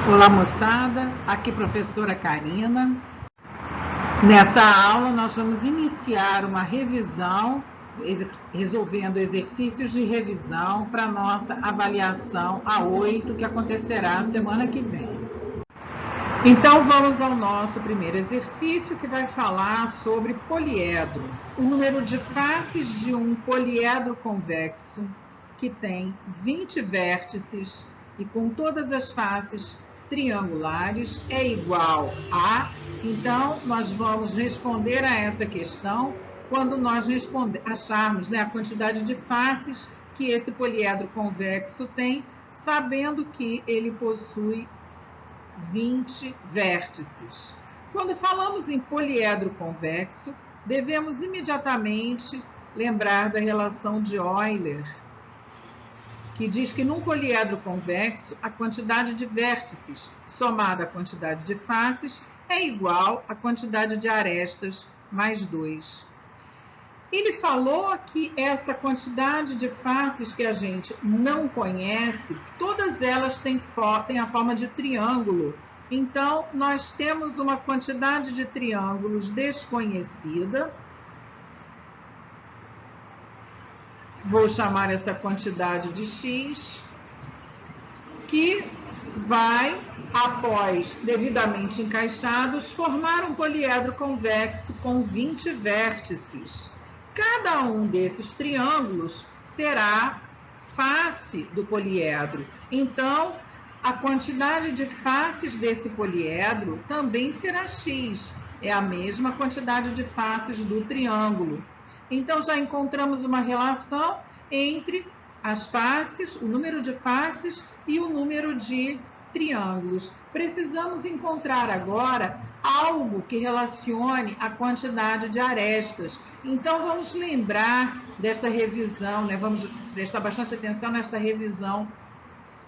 Olá, moçada, aqui professora Karina. Nessa aula nós vamos iniciar uma revisão, resolvendo exercícios de revisão para nossa avaliação A8, que acontecerá semana que vem. Então vamos ao nosso primeiro exercício, que vai falar sobre poliedro. O número de faces de um poliedro convexo que tem 20 vértices e com todas as faces triangulares é igual a... Então, nós vamos responder a essa questão quando nós acharmos a quantidade de faces que esse poliedro convexo tem, sabendo que ele possui 20 vértices. Quando falamos em poliedro convexo, devemos imediatamente lembrar da relação de Euler, que diz que num poliedro convexo, a quantidade de vértices somada à quantidade de faces é igual à quantidade de arestas mais 2. Ele falou que essa quantidade de faces que a gente não conhece, todas elas têm a forma de triângulo. Então, nós temos uma quantidade de triângulos desconhecida. Vou chamar essa quantidade de x, que vai, após devidamente encaixados, formar um poliedro convexo com 20 vértices. Cada um desses triângulos será face do poliedro. Então, a quantidade de faces desse poliedro também será x. É a mesma quantidade de faces do triângulo. Então, já encontramos uma relação entre as faces, o número de faces e o número de triângulos. Precisamos encontrar agora algo que relacione a quantidade de arestas. Então, vamos lembrar desta revisão, vamos prestar bastante atenção nesta revisão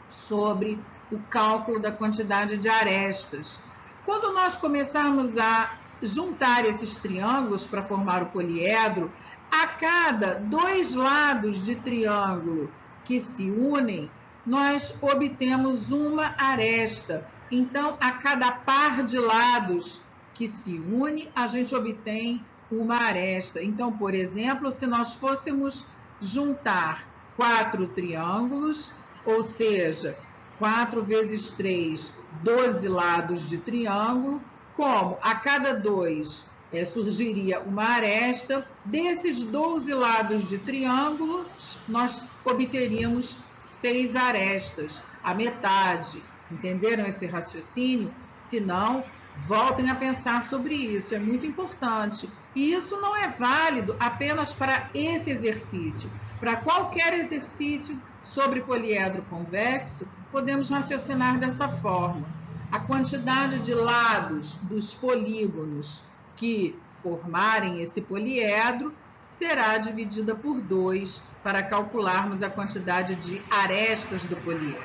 sobre o cálculo da quantidade de arestas. Quando nós começarmos a juntar esses triângulos para formar o poliedro, a cada 2 lados de triângulo que se unem, nós obtemos uma aresta. Então, a cada par de lados que se une, a gente obtém uma aresta. Então, por exemplo, se nós fôssemos juntar 4 triângulos, ou seja, 4 vezes 3, 12 lados de triângulo, como a cada 2 surgiria uma aresta, desses 12 lados de triângulo, nós obteríamos 6 arestas, a metade. Entenderam esse raciocínio? Se não, voltem a pensar sobre isso, é muito importante. E isso não é válido apenas para esse exercício. Para qualquer exercício sobre poliedro convexo, podemos raciocinar dessa forma. A quantidade de lados dos polígonos que formarem esse poliedro será dividida por 2 para calcularmos a quantidade de arestas do poliedro.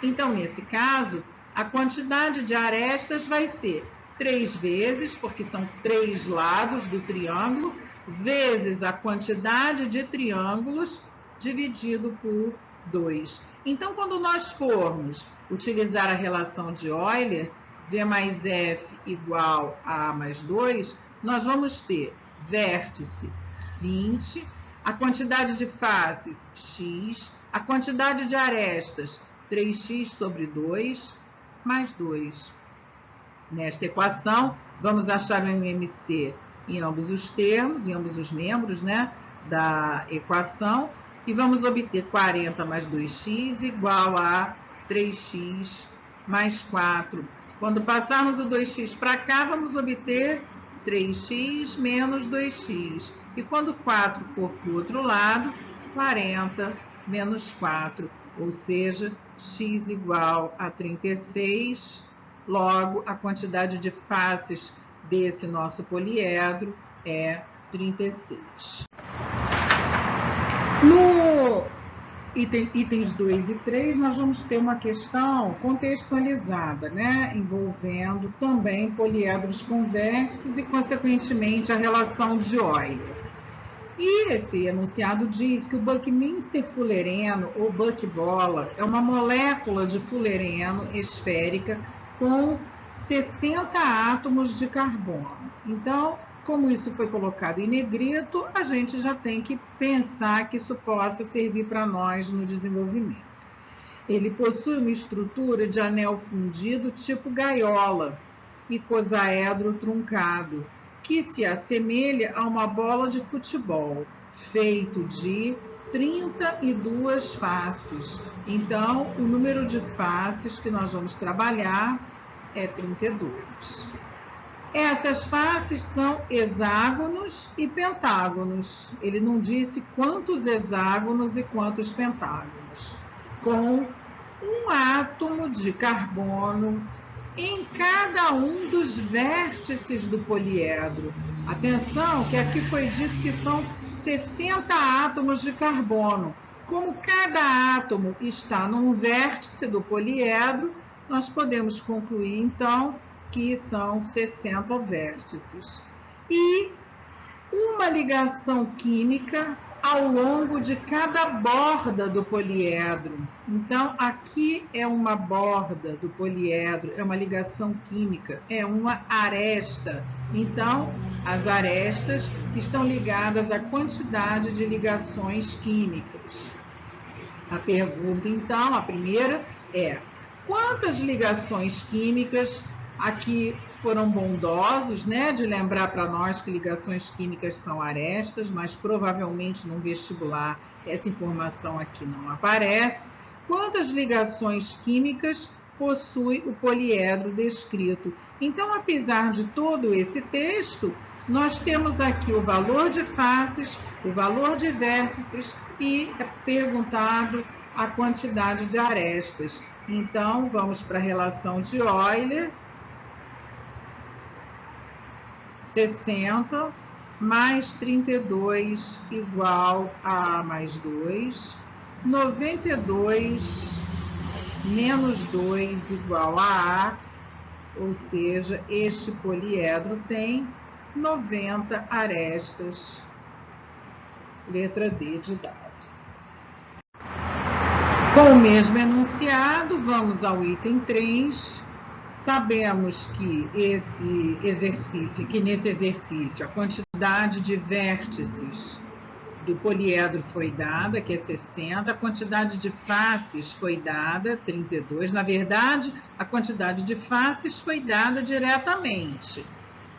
Então, nesse caso, a quantidade de arestas vai ser 3 vezes, porque são 3 lados do triângulo, vezes a quantidade de triângulos dividido por 2. Então, quando nós formos utilizar a relação de Euler, V mais F igual a A mais 2, nós vamos ter vértice 20, a quantidade de faces x, a quantidade de arestas 3x sobre 2, mais 2. Nesta equação, vamos achar o MMC em ambos os termos, em ambos os membros da equação, e vamos obter 40 mais 2x igual a 3x mais 4. Quando passarmos o 2x para cá, vamos obter 3x menos 2x. E quando 4 for para o outro lado, 40 menos 4. Ou seja, x igual a 36. Logo, a quantidade de faces desse nosso poliedro é 36. No itens 2 e 3, nós vamos ter uma questão contextualizada, envolvendo também poliedros convexos e, consequentemente, a relação de Euler. E esse enunciado diz que o Buckminster fullereno, ou buckbola, é uma molécula de fullereno esférica com 60 átomos de carbono. Então, como isso foi colocado em negrito, a gente já tem que pensar que isso possa servir para nós no desenvolvimento. Ele possui uma estrutura de anel fundido tipo gaiola, icosaedro truncado, que se assemelha a uma bola de futebol, feito de 32 faces. Então, o número de faces que nós vamos trabalhar é 32. Essas faces são hexágonos e pentágonos. Ele não disse quantos hexágonos e quantos pentágonos. Com um átomo de carbono em cada um dos vértices do poliedro. Atenção, que aqui foi dito que são 60 átomos de carbono. Como cada átomo está num vértice do poliedro, nós podemos concluir, então, que são 60 vértices. E uma ligação química ao longo de cada borda do poliedro. Então, aqui é uma borda do poliedro, é uma ligação química, é uma aresta. Então, as arestas estão ligadas à quantidade de ligações químicas. A pergunta, então, a primeira é: quantas ligações químicas aqui foram bondosos, né, de lembrar para nós que ligações químicas são arestas, mas provavelmente no vestibular essa informação aqui não aparece. Quantas ligações químicas possui o poliedro descrito? Então, apesar de todo esse texto, nós temos aqui o valor de faces, o valor de vértices e é perguntado a quantidade de arestas. Então, vamos para a relação de Euler. 60 mais 32 igual a A mais 2. 92 menos 2 igual a A. Ou seja, este poliedro tem 90 arestas. Letra D de dado. Com o mesmo enunciado, vamos ao item 3. Sabemos que nesse exercício a quantidade de vértices do poliedro foi dada, que é 60, a quantidade de faces foi dada, 32. Na verdade, a quantidade de faces foi dada diretamente.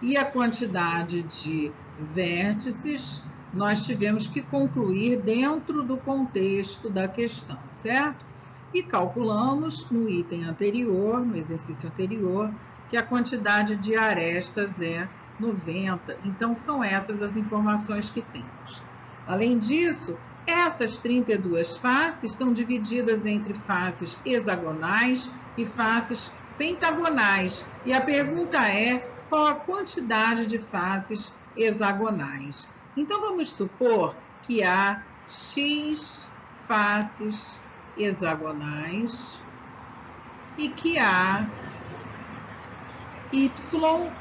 E a quantidade de vértices nós tivemos que concluir dentro do contexto da questão, certo? E calculamos no item anterior, no exercício anterior, que a quantidade de arestas é 90. Então, são essas as informações que temos. Além disso, essas 32 faces são divididas entre faces hexagonais e faces pentagonais. E a pergunta é: qual a quantidade de faces hexagonais? Então, vamos supor que há X faces hexagonais e que há Y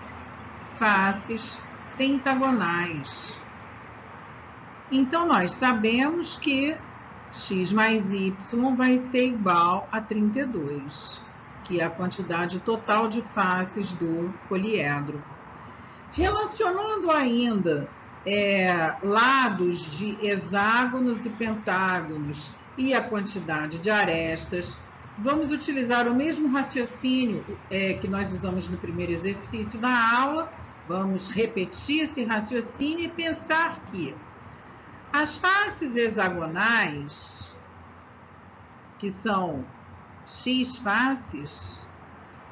faces pentagonais. Então, nós sabemos que x mais y vai ser igual a 32, que é a quantidade total de faces do poliedro. Relacionando ainda lados de hexágonos e pentágonos e a quantidade de arestas, vamos utilizar o mesmo raciocínio que nós usamos no primeiro exercício da aula. Vamos repetir esse raciocínio e pensar que as faces hexagonais, que são x faces,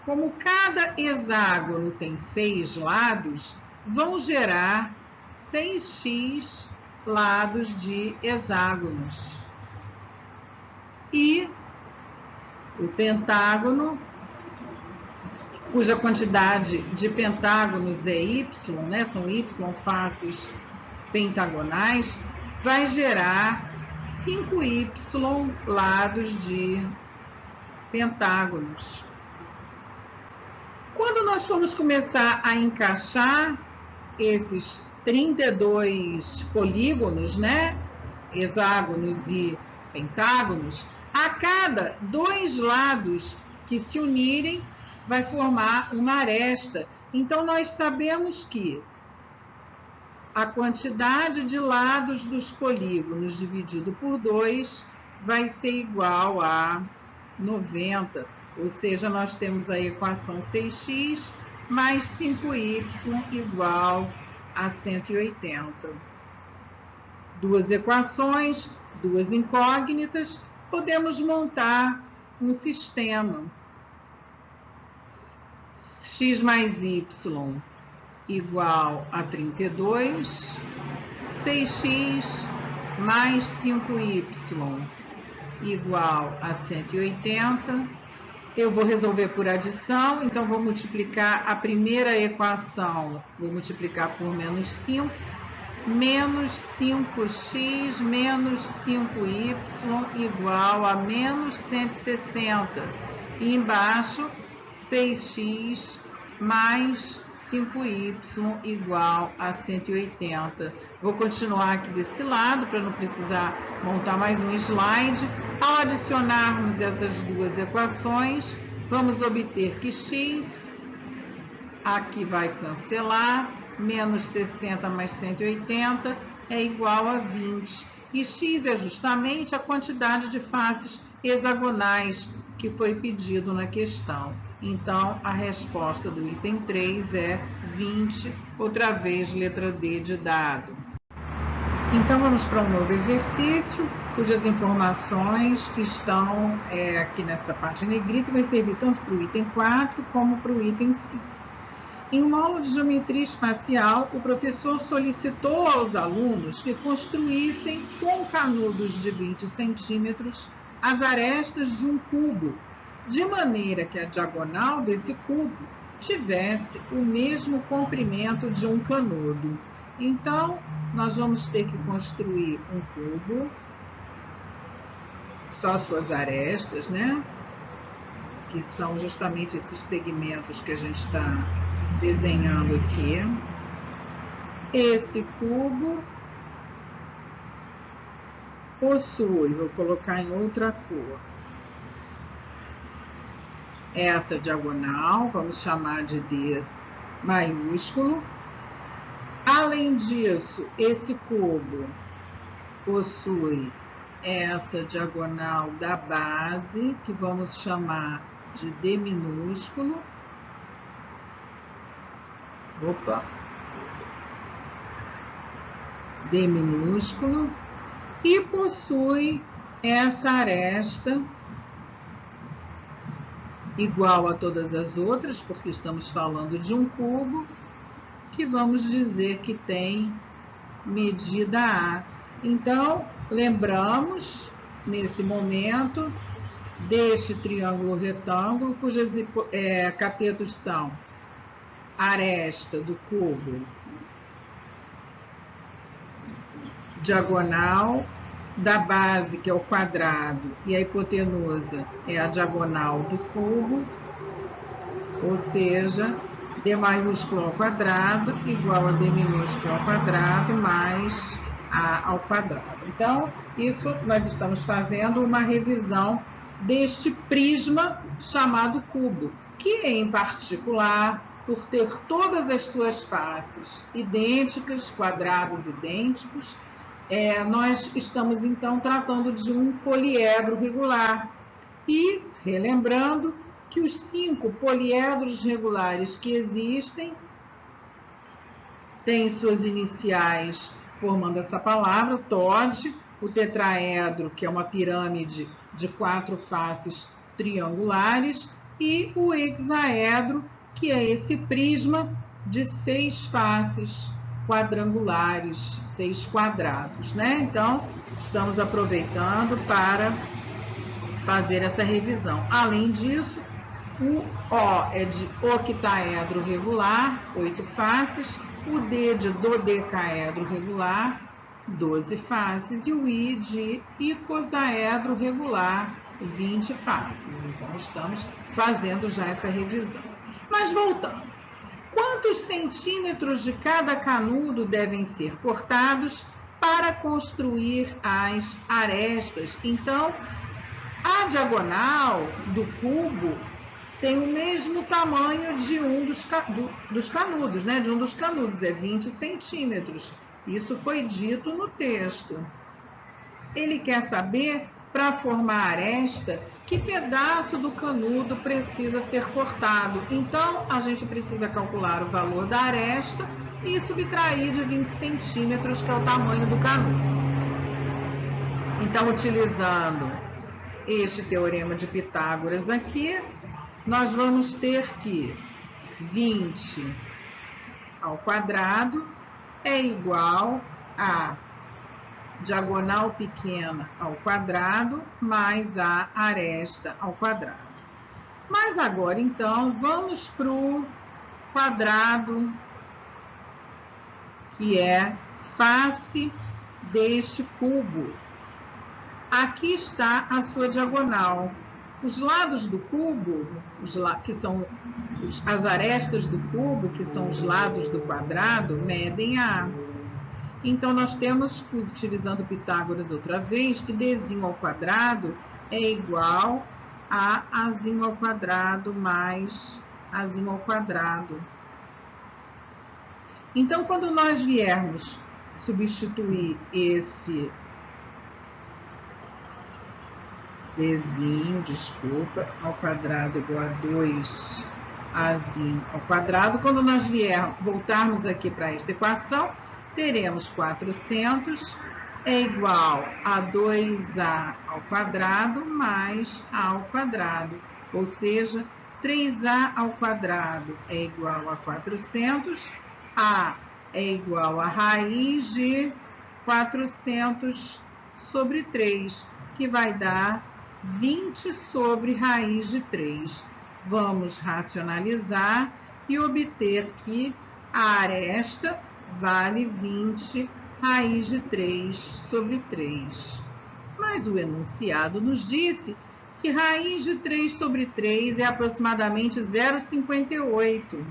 como cada hexágono tem 6 lados, vão gerar 6x lados de hexágonos. E o pentágono, cuja quantidade de pentágonos é y, né? São y faces pentagonais, vai gerar 5y lados de pentágonos. Quando nós formos começar a encaixar esses 32 polígonos, né? Hexágonos e pentágonos, a cada 2 lados que se unirem, vai formar uma aresta. Então, nós sabemos que a quantidade de lados dos polígonos dividido por 2 vai ser igual a 90. Ou seja, nós temos a equação 6x mais 5y igual a 180. Duas equações, duas incógnitas, podemos montar um sistema. X mais y igual a 32, 6x mais 5y igual a 180. Eu vou resolver por adição, então vou multiplicar a primeira equação, vou multiplicar por menos 5, menos 5x menos 5y igual a menos 160. E embaixo, 6x mais 5y igual a 180. Vou continuar aqui desse lado para não precisar montar mais um slide. Ao adicionarmos essas duas equações, vamos obter que x, aqui vai cancelar, menos 60 mais 180 é igual a 20. E x é justamente a quantidade de faces hexagonais que foi pedido na questão. Então, a resposta do item 3 é 20, outra vez, letra D de dado. Então, vamos para um novo exercício, cujas informações que estão aqui nessa parte em negrito vai servir tanto para o item 4 como para o item 5. Em uma aula de geometria espacial, o professor solicitou aos alunos que construíssem com canudos de 20 centímetros as arestas de um cubo, de maneira que a diagonal desse cubo tivesse o mesmo comprimento de um canudo. Então, nós vamos ter que construir um cubo, só suas arestas, né? Que são justamente esses segmentos que a gente está desenhando aqui. Esse cubo possui, vou colocar em outra cor, essa diagonal, vamos chamar de D maiúsculo. Além disso, esse cubo possui essa diagonal da base, que vamos chamar de D minúsculo. D minúsculo. E possui essa aresta igual a todas as outras, porque estamos falando de um cubo, que vamos dizer que tem medida A. Então, lembramos, nesse momento, deste triângulo retângulo, cujos catetos são a aresta do cubo, diagonal da base, que é o quadrado, e a hipotenusa é a diagonal do cubo, ou seja, D maiúsculo ao quadrado igual a D minúsculo ao quadrado mais A ao quadrado. Então, isso nós estamos fazendo uma revisão deste prisma chamado cubo, que em particular, por ter todas as suas faces idênticas, quadrados idênticos, nós estamos então tratando de um poliedro regular. E, relembrando, que os 5 poliedros regulares que existem têm suas iniciais formando essa palavra, TOD, o tetraedro, que é uma pirâmide de 4 faces triangulares, e o hexaedro, que é esse prisma de 6 faces quadrangulares, 6 quadrados, né? Então, estamos aproveitando para fazer essa revisão. Além disso, o O é de octaedro regular, 8 faces, o D de dodecaedro regular, 12 faces, e o I de icosaedro regular, 20 faces. Então, estamos fazendo já essa revisão. Mas voltando. quantos centímetros de cada canudo devem ser cortados para construir as arestas? Então, a diagonal do cubo tem o mesmo tamanho de um dos canudos, né? De um dos canudos, é 20 centímetros. Isso foi dito no texto. Ele quer saber, para formar a aresta, que pedaço do canudo precisa ser cortado. Então, a gente precisa calcular o valor da aresta e subtrair de 20 centímetros, que é o tamanho do canudo. Então, utilizando este teorema de Pitágoras aqui, nós vamos ter que 20 ao quadrado é igual a diagonal pequena ao quadrado mais a aresta ao quadrado. Mas agora, então, vamos para o quadrado, que é face deste cubo. Aqui está a sua diagonal. Os lados do cubo, que são as arestas do cubo, que são os lados do quadrado, medem A. Então, nós temos, utilizando Pitágoras outra vez, que Dzinho ao quadrado é igual a Azinho ao quadrado mais Azinho ao quadrado. Então, quando nós viermos substituir esse Dzinho, ao quadrado igual a 2 Azinho ao quadrado, quando nós voltarmos aqui para esta equação, teremos 400 é igual a 2A ao quadrado mais A ao quadrado, ou seja, 3A ao quadrado é igual a 400, A é igual a raiz de 400 sobre 3, que vai dar 20 sobre raiz de 3. Vamos racionalizar e obter que a aresta vale 20 raiz de 3 sobre 3. Mas o enunciado nos disse que raiz de 3 sobre 3 é aproximadamente 0,58.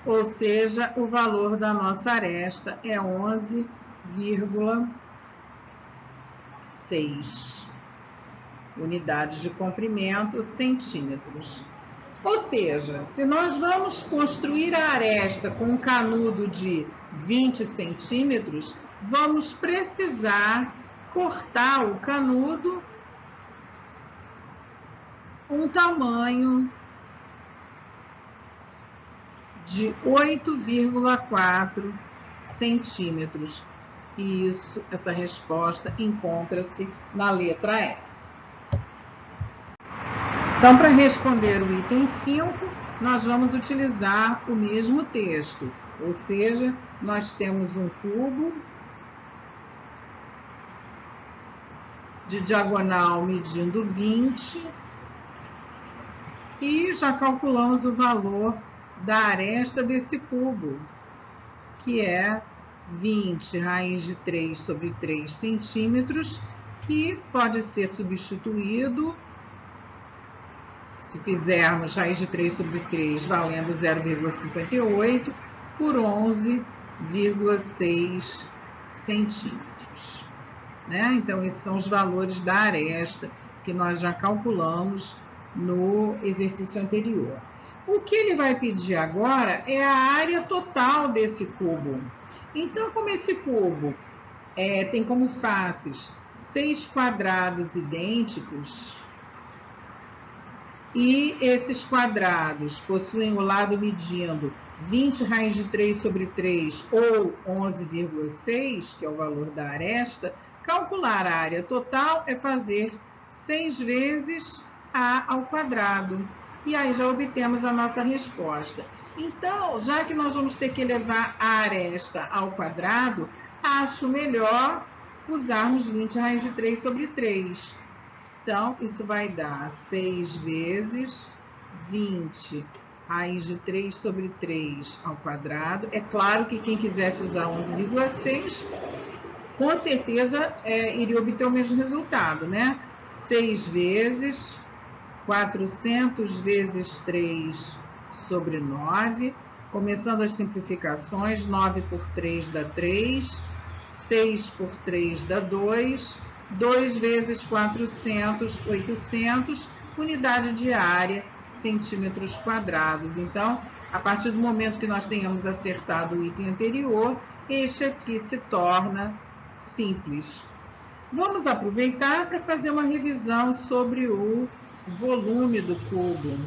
Ou seja, o valor da nossa aresta é 11,6 unidades de comprimento, centímetros. Ou seja, se nós vamos construir a aresta com um canudo de 20 centímetros, vamos precisar cortar o canudo um tamanho de 8,4 centímetros. E essa resposta encontra-se na letra E. Então, para responder o item 5, nós vamos utilizar o mesmo texto. Ou seja, nós temos um cubo de diagonal medindo 20 e já calculamos o valor da aresta desse cubo, que é 20 raiz de 3 sobre 3 centímetros, que pode ser substituído, se fizermos raiz de 3 sobre 3 valendo 0,58, por 11,6 centímetros. Né? Então, esses são os valores da aresta que nós já calculamos no exercício anterior. O que ele vai pedir agora é a área total desse cubo. Então, como esse cubo tem como faces 6 quadrados idênticos, e esses quadrados possuem o lado medindo 20 raiz de 3 sobre 3 ou 11,6, que é o valor da aresta, calcular a área total é fazer 6 vezes A ao quadrado. E aí já obtemos a nossa resposta. Então, já que nós vamos ter que levar a aresta ao quadrado, acho melhor usarmos 20 raiz de 3 sobre 3. Então, isso vai dar 6 vezes 20 raiz de 3 sobre 3 ao quadrado. É claro que quem quisesse usar 11,6, com certeza iria obter o mesmo resultado, né? 6 vezes 400 vezes 3 sobre 9. Começando as simplificações, 9 por 3 dá 3, 6 por 3 dá 2, 2 vezes 400, 800, unidade de área, centímetros quadrados. Então, a partir do momento que nós tenhamos acertado o item anterior, este aqui se torna simples. Vamos aproveitar para fazer uma revisão sobre o volume do cubo.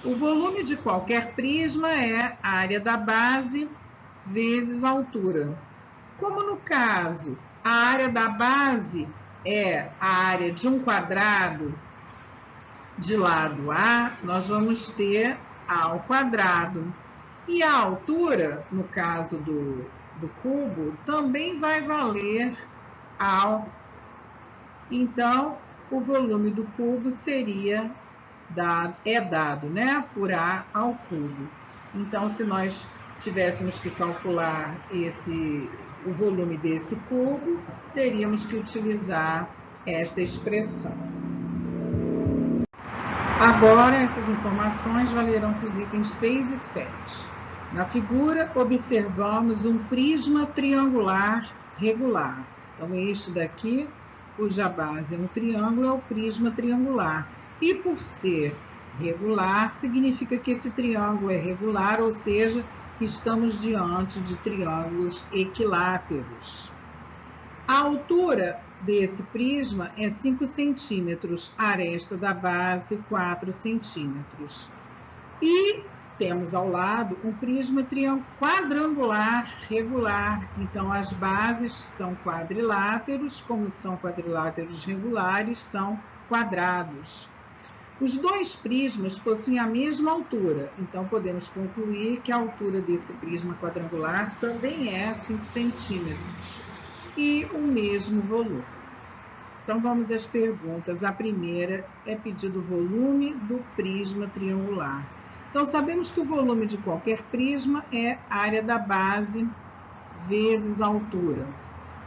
O volume de qualquer prisma é a área da base vezes a altura. Como no caso, a área da base é a área de um quadrado de lado A, nós vamos ter A ao quadrado. E a altura, no caso do cubo, também vai valer ao. Então, o volume do cubo seria dado, né, por A ao cubo. Então, se nós tivéssemos que calcular o volume desse cubo, teríamos que utilizar esta expressão. Agora, essas informações valerão para os itens 6 e 7. Na figura, observamos um prisma triangular regular. Então, este daqui, cuja base é um triângulo, é o prisma triangular. E por ser regular, significa que esse triângulo é regular, ou seja, estamos diante de triângulos equiláteros. A altura desse prisma é 5 centímetros, a aresta da base 4 centímetros. E temos ao lado um prisma quadrangular regular. Então, as bases são quadriláteros, como são quadriláteros regulares, são quadrados. Os dois prismas possuem a mesma altura, então podemos concluir que a altura desse prisma quadrangular também é 5 centímetros e o mesmo volume. Então vamos às perguntas. A primeira é pedido o volume do prisma triangular. Então sabemos que o volume de qualquer prisma é a área da base vezes a altura.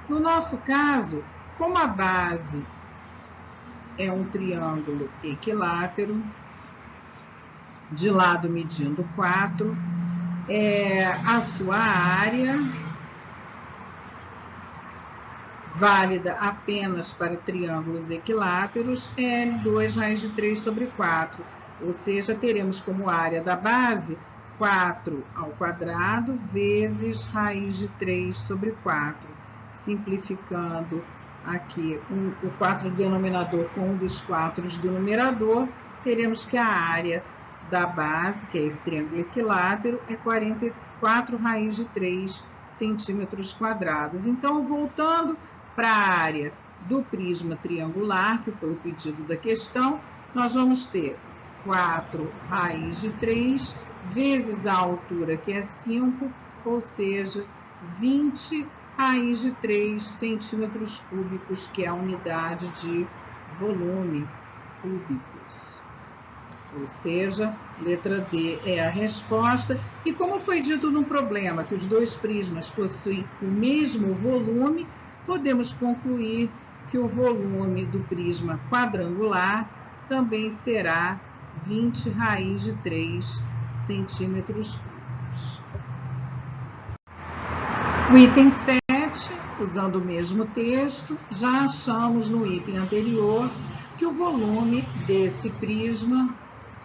No nosso caso, como a base é um triângulo equilátero, de lado medindo 4, a sua área, válida apenas para triângulos equiláteros, é 2 raiz de 3 sobre 4, ou seja, teremos como área da base 4 ao quadrado vezes raiz de 3 sobre 4, simplificando aqui o 4 do denominador com um dos 4 do numerador, teremos que a área da base, que é esse triângulo equilátero, é 44 raiz de 3 centímetros quadrados. Então, voltando para a área do prisma triangular, que foi o pedido da questão, nós vamos ter 4 raiz de 3 vezes a altura, que é 5, ou seja, 20 raiz de 3 centímetros cúbicos, que é a unidade de volume, cúbicos. Ou seja, letra D é a resposta. E como foi dito no problema que os dois prismas possuem o mesmo volume, podemos concluir que o volume do prisma quadrangular também será 20 raiz de 3 centímetros cúbicos. O item 7, usando o mesmo texto, já achamos no item anterior que o volume desse prisma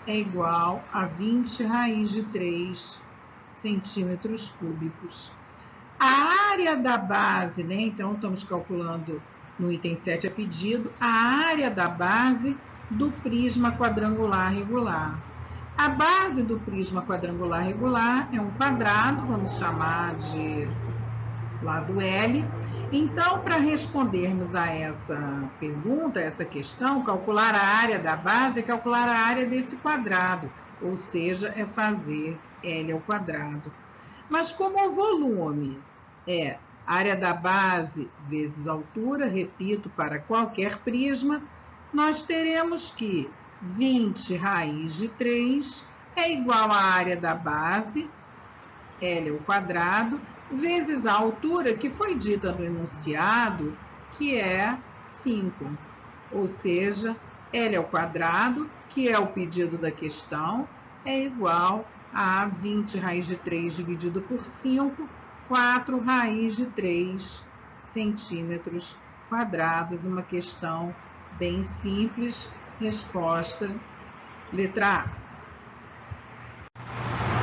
é igual a 20 raiz de 3 centímetros cúbicos. A área da base, né? Então, estamos calculando no item 7 a pedido, a área da base do prisma quadrangular regular. A base do prisma quadrangular regular é um quadrado, vamos chamar de lado L. Então, para respondermos a essa pergunta, a essa questão, calcular a área da base é calcular a área desse quadrado, ou seja, é fazer L ao quadrado. Mas como o volume é área da base vezes altura, repito, para qualquer prisma, nós teremos que 20 raiz de 3 é igual à área da base, L ao quadrado, vezes a altura que foi dita no enunciado, que é 5. Ou seja, L ao quadrado, que é o pedido da questão, é igual a 20 raiz de 3 dividido por 5, 4 raiz de 3 centímetros quadrados. Uma questão bem simples, resposta letra A.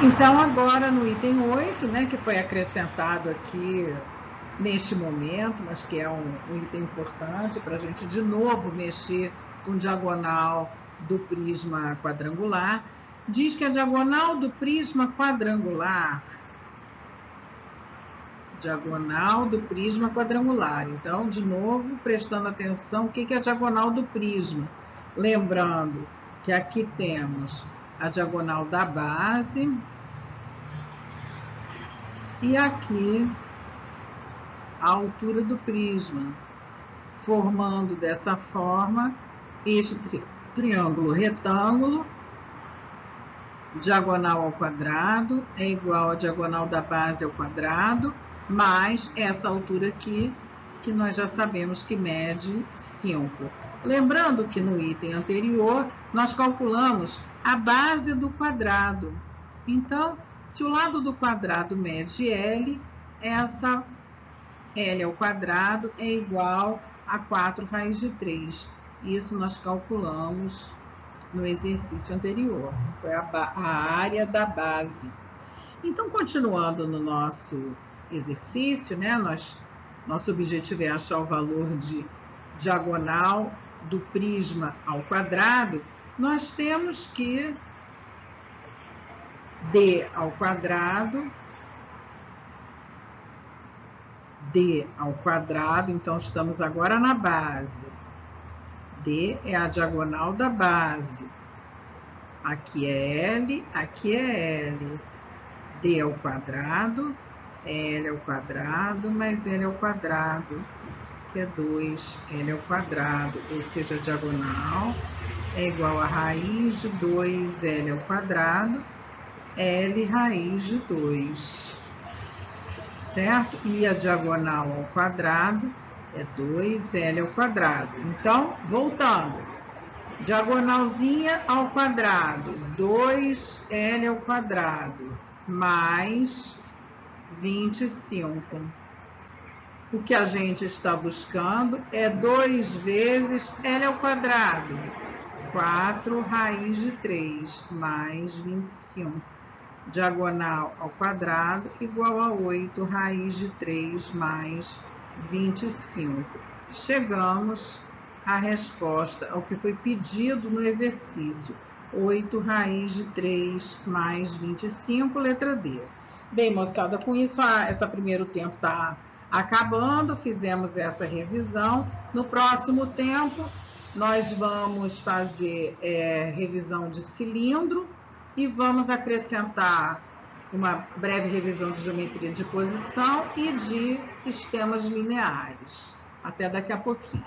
Então, agora no item 8, né, que foi acrescentado aqui neste momento, mas que é um item importante para a gente de novo mexer com diagonal do prisma quadrangular, diz que a diagonal do prisma quadrangular, então, de novo, prestando atenção, o que é a diagonal do prisma? Lembrando que aqui temos a diagonal da base e aqui a altura do prisma, formando dessa forma este triângulo retângulo, diagonal ao quadrado é igual a diagonal da base ao quadrado, mais essa altura aqui, que nós já sabemos que mede 5. Lembrando que no item anterior, nós calculamos a base do quadrado. Então, se o lado do quadrado mede L, essa L ao quadrado é igual a 4 raiz de 3. Isso nós calculamos no exercício anterior. Foi a área da base. Então, continuando no nosso exercício, né, nosso objetivo é achar o valor de diagonal do prisma ao quadrado. Nós temos que D ao quadrado, então estamos agora na base. D é a diagonal da base. Aqui é L, aqui é L. D ao quadrado, L ao quadrado, mais L ao quadrado, que é 2L ao quadrado, ou seja, a diagonal é igual a raiz de 2L ao quadrado, L raiz de 2, certo? E a diagonal ao quadrado é 2L ao quadrado. Então, voltando, diagonalzinha ao quadrado, 2L ao quadrado, mais 25. O que a gente está buscando é 2 vezes L ao quadrado, 4 raiz de 3, mais 25. Diagonal ao quadrado igual a 8 raiz de 3 mais 25. Chegamos à resposta ao que foi pedido no exercício. 8 raiz de 3 mais 25, letra D. Bem, moçada, com isso, esse primeiro tempo está acabando, fizemos essa revisão. No próximo tempo, nós vamos fazer revisão de cilindro e vamos acrescentar uma breve revisão de geometria de posição e de sistemas lineares. Até daqui a pouquinho.